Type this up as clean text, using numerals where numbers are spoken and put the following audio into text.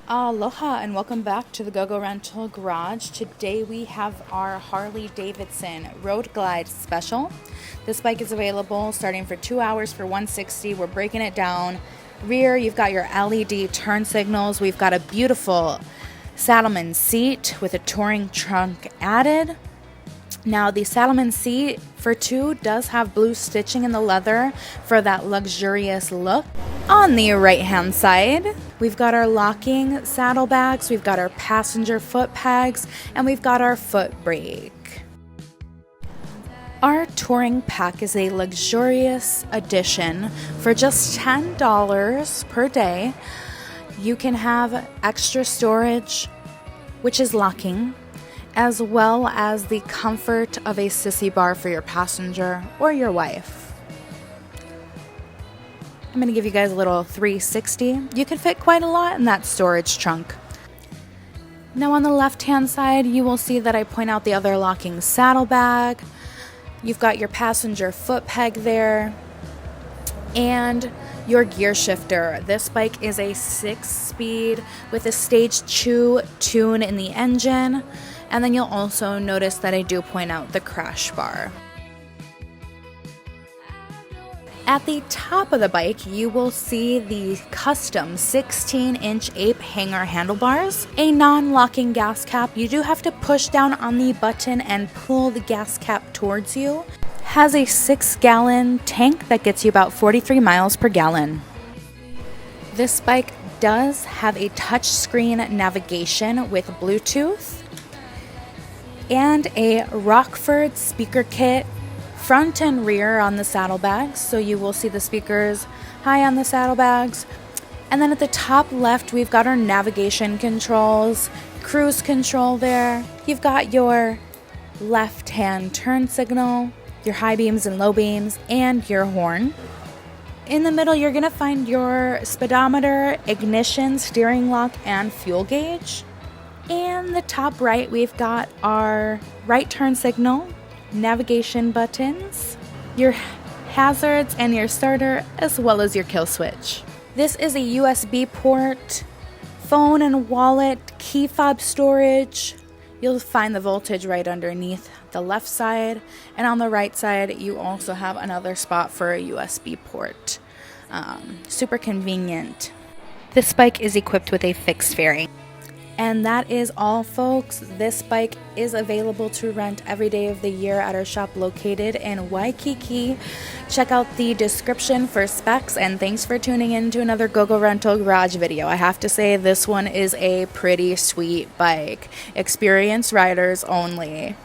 Aloha and welcome back to the Gogo Rental Garage. Today we have our Harley Davidson Road Glide Special. This bike is available starting for 2 hours for $160. We're breaking it down. Rear, you've got your LED turn signals. We've got a beautiful Saddleman seat with a touring trunk added. Now the Saddleman seat for two does have blue stitching in the leather for that luxurious look. On the right hand side, we've got our locking saddlebags, we've got our passenger foot pegs, and we've got our foot brake. Our touring pack is a luxurious addition for just $10 per day. You can have extra storage, which is locking, as well as the comfort of a sissy bar for your passenger or your wife. I'm going to give you guys a little 360. You can fit quite a lot in that storage trunk. Now on the left hand side, you will see that I point out the other locking saddlebag. You've got your passenger foot peg there and your gear shifter. This bike is a 6-speed with a stage 2 tune in the engine. And then you'll also notice that I do point out the crash bar. At the top of the bike, you will see the custom 16-inch ape hanger handlebars, a non-locking gas cap. You do have to push down on the button and pull the gas cap towards you. Has a 6-gallon tank that gets you about 43 miles per gallon. This bike does have a touchscreen navigation with Bluetooth and a Rockford speaker kit front and rear on the saddlebags, so you will see the speakers high on the saddlebags. And then at the top left, we've got our navigation controls, cruise control there. You've got your left-hand turn signal, your high beams and low beams, and your horn. In the middle, you're gonna find your speedometer, ignition, steering lock, and fuel gauge. And the top right, we've got our right turn signal, navigation buttons, your hazards and your starter, as well as your kill switch. This is a USB port, phone and wallet, key fob storage. You'll find the voltage right underneath the left side, and on the right side you also have another spot for a USB port. Super convenient. This bike is equipped with a fixed fairing. And that is all, folks. This bike is available to rent every day of the year at our shop located in Waikiki. Check out the description for specs, and thanks for tuning in to another Gogo Rental Garage video. I have to say, this one is a pretty sweet bike. Experienced riders only.